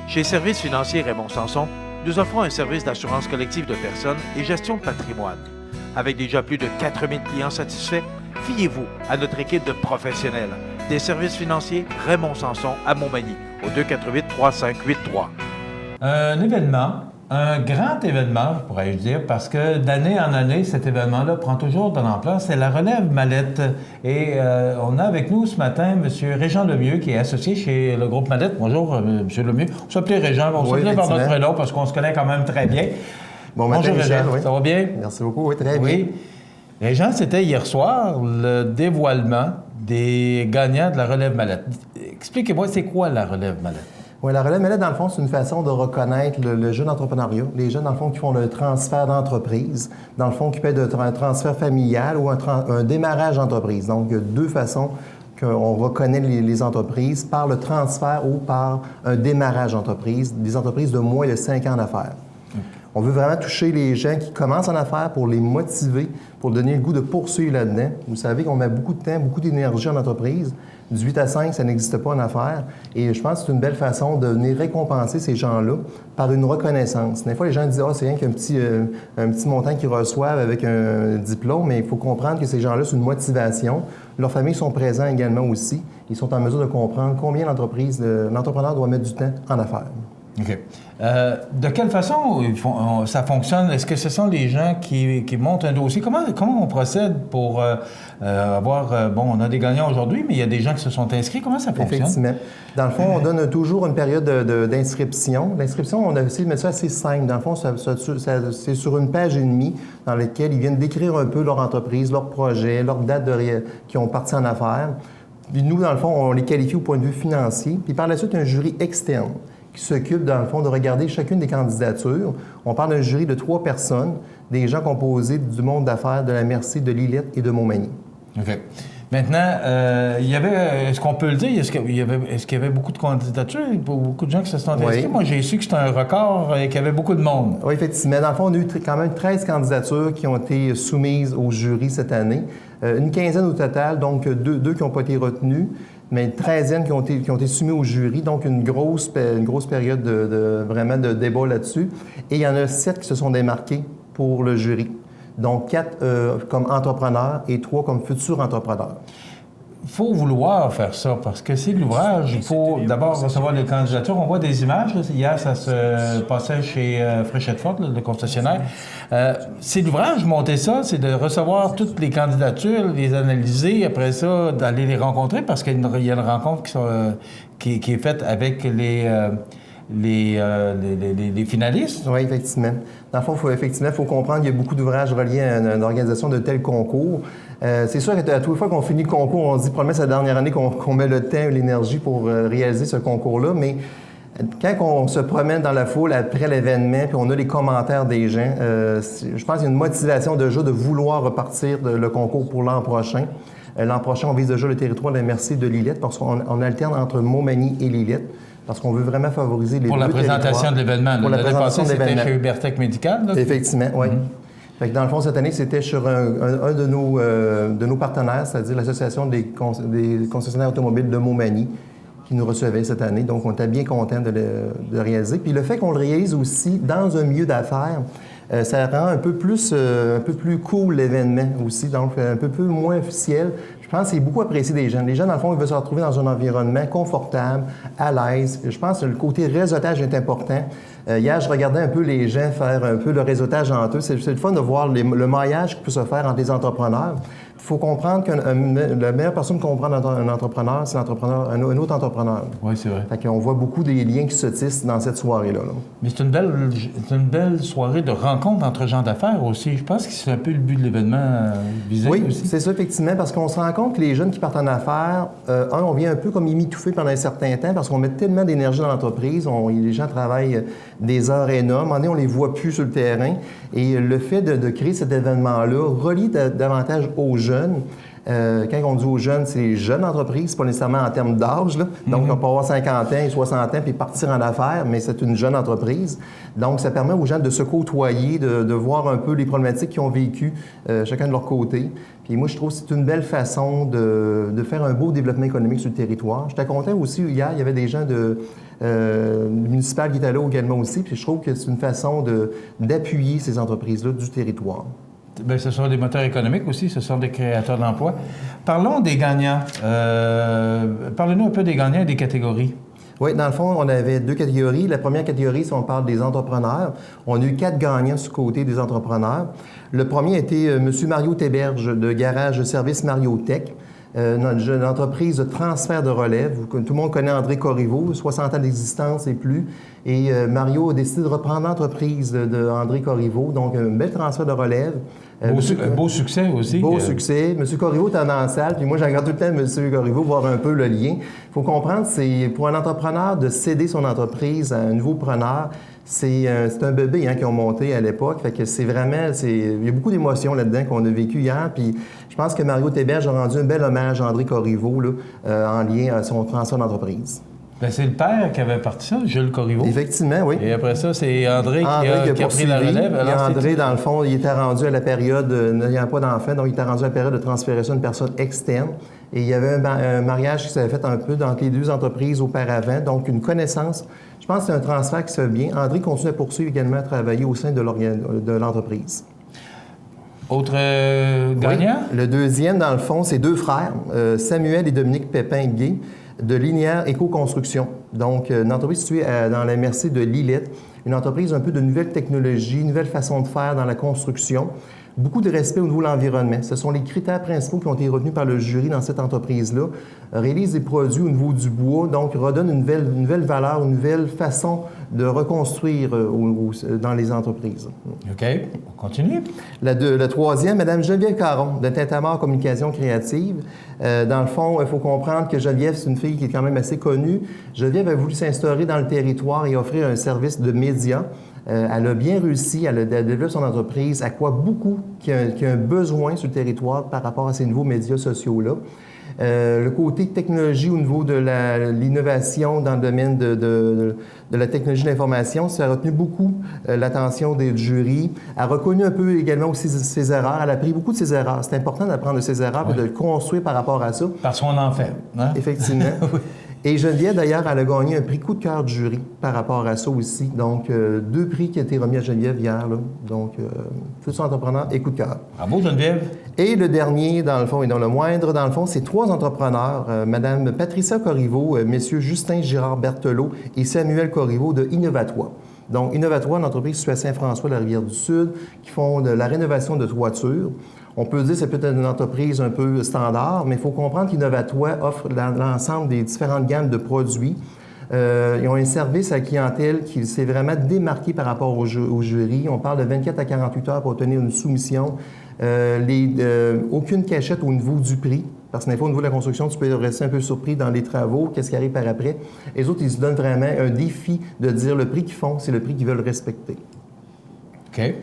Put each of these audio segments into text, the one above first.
Chez Services financiers Raymond Sanson, nous offrons un service d'assurance collective de personnes et gestion de patrimoine. Avec déjà plus de 4000 clients satisfaits, fiez-vous à notre équipe de professionnels. Des services financiers Raymond Sanson à Montmagny, au 248-3583. Un événement, un grand événement, pourrais-je dire, parce que d'année en année, cet événement-là prend toujours de l'ampleur, c'est la relève Mallette. Et on a avec nous ce matin M. Régent Lemieux, qui est associé chez le groupe Mallette. Bonjour, M. Lemieux. On s'appelait Régent, on s'appelait par notre prénom parce qu'on se connaît quand même très bien. Bonjour Régent, oui. Ça va bien? Merci beaucoup, oui, très bien. Oui. Régent, c'était hier soir le dévoilement des gagnants de la relève Mallette. Expliquez-moi, c'est quoi la relève Mallette? Oui, la relève Mallette, dans le fond, c'est une façon de reconnaître le jeune entrepreneuriat. Les jeunes, dans le fond, qui font le transfert d'entreprise, dans le fond, qui peut être un transfert familial ou un démarrage d'entreprise. Donc, il y a deux façons qu'on reconnaît les entreprises, par le transfert ou par un démarrage d'entreprise, des entreprises de moins de 5 ans d'affaires. On veut vraiment toucher les gens qui commencent en affaires pour les motiver, pour donner le goût de poursuivre là-dedans. Vous savez qu'on met beaucoup de temps, beaucoup d'énergie en entreprise. Du 8 à 5, ça n'existe pas en affaires. Et je pense que c'est une belle façon de venir récompenser ces gens-là par une reconnaissance. Des fois, les gens disent « Ah, c'est rien qu'un petit montant qu'ils reçoivent avec un diplôme », mais il faut comprendre que ces gens-là, c'est une motivation. Leurs familles sont présents également aussi. Ils sont en mesure de comprendre combien l'entrepreneur doit mettre du temps en affaires. OK. De quelle façon ça fonctionne? Est-ce que ce sont les gens qui montent un dossier? Comment on procède pour avoir... bon, on a des gagnants aujourd'hui, mais il y a des gens qui se sont inscrits. Comment ça fonctionne? Effectivement. Dans le fond, on donne toujours une période d'inscription. L'inscription, on a essayé de mettre ça assez simple. Dans le fond, c'est sur une page et demie dans laquelle ils viennent décrire un peu leur entreprise, leur projet, leur date qui ont parti en affaires. Puis nous, dans le fond, on les qualifie au point de vue financier. Puis par la suite, un jury externe qui s'occupe, dans le fond, de regarder chacune des candidatures. On parle d'un jury de 3 personnes, des gens composés du monde d'affaires, de la Mercier, de Lillette et de Montmagny. OK. Maintenant, il y avait, est-ce qu'on peut le dire, est-ce qu'il y avait beaucoup de candidatures, beaucoup de gens qui se sont inscrits? Oui. Moi, j'ai su que c'était un record et qu'il y avait beaucoup de monde. Oui, effectivement. Dans le fond, on a eu quand même 13 candidatures qui ont été soumises au jury cette année. Une quinzaine au total, donc deux qui n'ont pas été retenues, mais une treizaine qui ont été soumis au jury, donc une grosse période vraiment de débat là-dessus. Et il y en a 7 qui se sont démarqués pour le jury. Donc 4 comme entrepreneurs et 3 comme futurs entrepreneurs. Il faut vouloir faire ça parce que c'est de l'ouvrage. Il faut d'abord recevoir les candidatures. On voit des images. Là. Hier, ça se passait chez Fréchette Forte, le concessionnaire. C'est de l'ouvrage, monter ça, c'est de recevoir toutes les candidatures, les analyser, après ça, d'aller les rencontrer parce qu'il y a une rencontre qui est faite avec les finalistes. Oui, effectivement. Dans le fond, il faut comprendre qu'il y a beaucoup d'ouvrages reliés à une organisation de tels concours. C'est sûr qu'à toutes les fois qu'on finit le concours, on se dit probablement c'est la dernière année qu'on met le temps et l'énergie pour réaliser ce concours-là, mais quand on se promène dans la foule après l'événement puis on a les commentaires des gens, je pense qu'il y a une motivation déjà de vouloir repartir le concours pour l'an prochain. L'an prochain, on vise déjà le territoire de la Mercier de Lillette parce qu'on alterne entre Montmagny et Lillette. Parce qu'on veut vraiment favoriser les deux territoires. Pour la présentation de l'événement. Pour la présentation de l'événement. C'était chez Ubertech Médical. Là. Effectivement, oui. Fait que dans le fond, cette année, c'était sur un de nos partenaires, c'est-à-dire l'Association des concessionnaires automobiles de Montmagny, qui nous recevait cette année. Donc, on était bien contents de le réaliser. Puis le fait qu'on le réalise aussi dans un milieu d'affaires, ça rend un peu plus cool l'événement aussi, donc un peu moins officiel. Je pense que c'est beaucoup apprécié des jeunes. Les jeunes, dans le fond, ils veulent se retrouver dans un environnement confortable, à l'aise. Je pense que le côté réseautage est important. Hier, je regardais un peu les gens faire un peu le réseautage entre eux. C'est le fun de voir le maillage qui peut se faire entre les entrepreneurs. Il faut comprendre que la meilleure personne pour comprendre un entrepreneur, c'est un autre entrepreneur. Oui, c'est vrai. Fait qu'on voit beaucoup des liens qui se tissent dans cette soirée-là. Là. Mais c'est une belle soirée de rencontre entre gens d'affaires aussi. Je pense que c'est un peu le but de l'événement visé oui, aussi. Oui, c'est ça, effectivement, parce qu'on se rend compte que les jeunes qui partent en affaires, on vient un peu comme émitouffer pendant un certain temps parce qu'on met tellement d'énergie dans l'entreprise. Les gens travaillent des heures énormes. À un moment donné, on ne les voit plus sur le terrain. Et le fait de créer cet événement-là relie davantage aux jeunes. Quand on dit aux jeunes, c'est les jeunes entreprises, pas nécessairement en termes d'âge. Là. Donc, on peut avoir 50 ans et 60 ans puis partir en affaires, mais c'est une jeune entreprise. Donc, ça permet aux gens de se côtoyer, de voir un peu les problématiques qu'ils ont vécues, chacun de leur côté. Puis moi, je trouve que c'est une belle façon de faire un beau développement économique sur le territoire. J'étais content aussi, hier, il y avait des gens de municipal qui étaient là également aussi, puis je trouve que c'est une façon d'appuyer ces entreprises-là du territoire. Bien, ce sont des moteurs économiques aussi, ce sont des créateurs d'emplois. Parlons des gagnants. Parlez-nous un peu des gagnants et des catégories. Oui, dans le fond, on avait 2 catégories. La première catégorie, si on parle des entrepreneurs, on a eu 4 gagnants du côté des entrepreneurs. Le premier était M. Mario Théberge de Garage Service Mario Tech. Une entreprise de transfert de relève. Tout le monde connaît André Corriveau, 60 ans d'existence et plus. Et Mario a décidé de reprendre l'entreprise de André Corriveau. Donc, un bel transfert de relève. Beau succès aussi. Beau succès. M. Corriveau est dans la salle, puis moi, je regarde tout le temps M. Corriveau voir un peu le lien. Il faut comprendre, c'est pour un entrepreneur de céder son entreprise à un nouveau preneur, c'est un bébé qu'ils ont monté à l'époque. Fait que c'est vraiment... Il y a beaucoup d'émotions là-dedans qu'on a vécu hier. Puis je pense que Mario Théberge a rendu un bel hommage à André Corriveau là, en lien à son transfert d'entreprise. Bien, c'est le père qui avait parti ça, Jules Corriveau. Effectivement, oui. Et après ça, c'est André qui a pris la relève. Alors, André, dans le fond, il était rendu à la période, n'ayant pas d'enfant, donc il était rendu à la période de transfération d'une personne externe. Et il y avait un mariage qui s'avait fait un peu dans les 2 entreprises auparavant, donc une connaissance. Je pense que c'est un transfert qui se fait bien. André continue à poursuivre également à travailler au sein de l'entreprise. Autre gagnant? Oui. Le deuxième, dans le fond, c'est 2 frères, Samuel et Dominique Pépin-Guay, de Linéaire Éco-Construction. Donc, une entreprise située dans la MRC de Lillette, une entreprise un peu de nouvelles technologies, nouvelle façon de faire dans la construction. Beaucoup de respect au niveau de l'environnement. Ce sont les critères principaux qui ont été retenus par le jury dans cette entreprise-là. Réalise des produits au niveau du bois, donc redonne une nouvelle valeur, une nouvelle façon de reconstruire dans les entreprises. OK. On continue. Le troisième, Mme Geneviève Caron, de Tintamarre Communication Créative. Dans le fond, il faut comprendre que Geneviève, c'est une fille qui est quand même assez connue. Geneviève a voulu s'instaurer dans le territoire et offrir un service de médias. Elle a bien réussi, elle a développé son entreprise, à quoi beaucoup qui a un besoin sur le territoire par rapport à ces nouveaux médias sociaux-là. Le côté technologie au niveau de l'innovation dans le domaine de la technologie de l'information, ça a retenu beaucoup l'attention du jury. Elle a reconnu un peu également aussi ses erreurs. Elle a appris beaucoup de ses erreurs. C'est important d'apprendre de ses erreurs et de le construire par rapport à ça. Parce qu'on en fait. Hein? Effectivement. Oui. Et Geneviève, d'ailleurs, elle a gagné un prix coup de cœur du jury par rapport à ça aussi. Donc, 2 prix qui ont été remis à Geneviève hier. Là. Donc, futur entrepreneur et coup de cœur. Bravo, Geneviève. Et le dernier, dans le fond, et non le moindre, dans le fond, c'est 3 entrepreneurs. Madame Patricia Corriveau, Messieurs Justin Girard-Berthelot et Samuel Corriveau de Innovatoi. Donc, Innovatoi, une entreprise située à Saint-François, la Rivière-du-Sud, qui font de la rénovation de toitures. On peut dire que c'est peut-être une entreprise un peu standard, mais il faut comprendre qu'Innovatoi offre l'ensemble des différentes gammes de produits. Ils ont un service à la clientèle qui s'est vraiment démarqué par rapport au jury. On parle de 24 à 48 heures pour obtenir une soumission. Aucune cachette au niveau du prix. Parce que des fois, au niveau de la construction, tu peux rester un peu surpris dans les travaux, qu'est-ce qui arrive par après. Les autres, ils se donnent vraiment un défi de dire le prix qu'ils font, c'est le prix qu'ils veulent respecter. OK.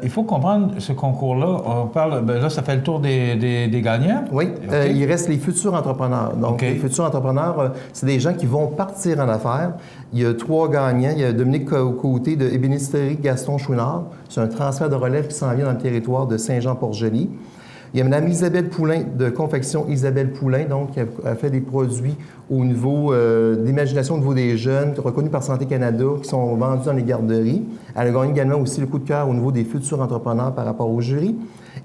Il faut comprendre ce concours-là. On parle, là, ça fait le tour des gagnants. Oui. Okay. Il reste les futurs entrepreneurs. Donc, okay. Les futurs entrepreneurs, c'est des gens qui vont partir en affaires. Il y a 3 gagnants. Il y a Dominique Côté de Ébénisterie Gaston Chouinard. C'est un transfert de relève qui s'en vient dans le territoire de Saint-Jean-Port-Joli. Il y a Mme Isabelle Poulain de Confection Isabelle Poulain, donc qui a fait des produits au niveau d'imagination au niveau des jeunes, reconnus par Santé Canada, qui sont vendus dans les garderies. Elle a gagné également aussi le coup de cœur au niveau des futurs entrepreneurs par rapport au jury.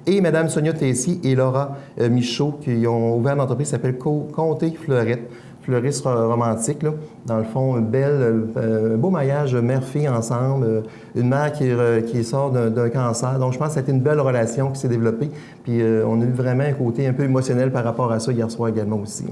Et Mme Sonia Tessier et Laura Michaud, qui ont ouvert une entreprise qui s'appelle Comté Fleurette. Fleuriste romantique, là. Dans le fond, un beau maillage mère-fille ensemble, une mère qui sort d'un cancer. Donc, je pense que ça a été une belle relation qui s'est développée. Puis, on a eu vraiment un côté un peu émotionnel par rapport à ça hier soir également aussi.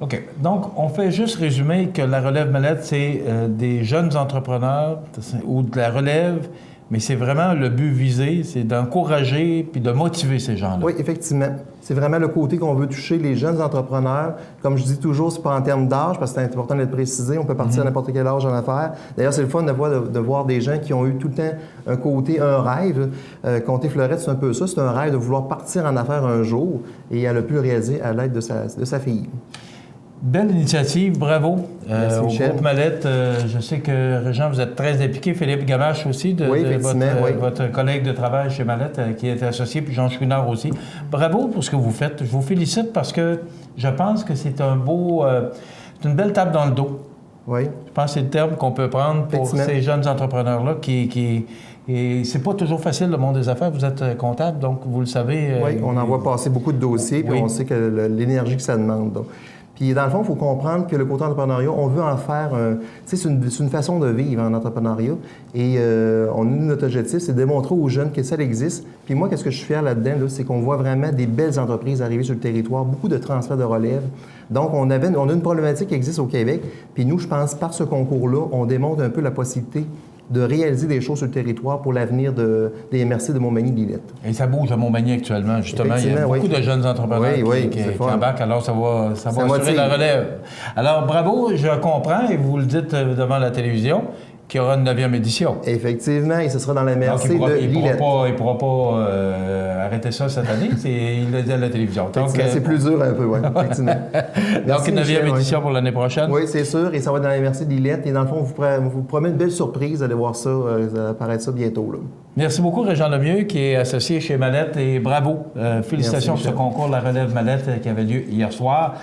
OK. Donc, on fait juste résumer que la relève mallette, c'est des jeunes entrepreneurs ou de la relève mais c'est vraiment le but visé, c'est d'encourager puis de motiver ces gens-là. Oui, effectivement. C'est vraiment le côté qu'on veut toucher les jeunes entrepreneurs. Comme je dis toujours, c'est pas en termes d'âge, parce que c'est important d'être précisé. On peut partir à n'importe quel âge en affaires. D'ailleurs, c'est le fun de voir des gens qui ont eu tout le temps un côté, un rêve. Comté Fleurette, c'est un peu ça. C'est un rêve de vouloir partir en affaires un jour, et elle a pu le réaliser à l'aide de sa fille. Belle initiative, bravo. Merci, au Michel. groupe Mallette, je sais que, Régent, vous êtes très impliqué. Philippe Gamache aussi, Oui, effectivement, oui. votre collègue de travail chez Mallette, qui est associé, puis Jean Chouinard aussi. Bravo pour ce que vous faites. Je vous félicite parce que je pense que c'est c'est une belle tape dans le dos. Oui. Je pense que c'est le terme qu'on peut prendre pour ces jeunes entrepreneurs-là et c'est pas toujours facile, le monde des affaires. Vous êtes comptable, donc vous le savez. Oui, on en voit passer beaucoup de dossiers, puis on sait que l'énergie que ça demande. Donc. Puis, dans le fond, il faut comprendre que le côté entrepreneuriat, on veut en faire... c'est une façon de vivre en entrepreneuriat. Et notre objectif, c'est de démontrer aux jeunes que ça existe. Puis moi, qu'est-ce que je suis fier là-dedans, c'est qu'on voit vraiment des belles entreprises arriver sur le territoire, beaucoup de transferts de relève. Donc, on a une problématique qui existe au Québec. Puis nous, je pense, par ce concours-là, on démontre un peu la possibilité de réaliser des choses sur le territoire pour l'avenir des MRC de Montmagny-Lillette. Et ça bouge à Montmagny actuellement, justement. Il y a beaucoup de jeunes entrepreneurs qui embarquent, alors ça va assurer la relève. Alors, bravo, je comprends, et vous le dites devant la télévision, qu'il y aura une 9e édition. Effectivement, et ce sera dans la MRC de Lillette. Il ne pourra pas arrêter ça cette année, il l'a dit à la télévision. C'est plus dur un peu, oui, effectivement. Donc, une 9e édition pour l'année prochaine? Oui, c'est sûr, et ça va être dans la MRC de Lillette. Et dans le fond, on vous promet une belle surprise, allez voir ça, ça va apparaître ça bientôt. Là. Merci beaucoup, Régent Lemieux, qui est associé chez Mallette, et bravo. Félicitations pour ce concours La Relève Mallette qui avait lieu hier soir.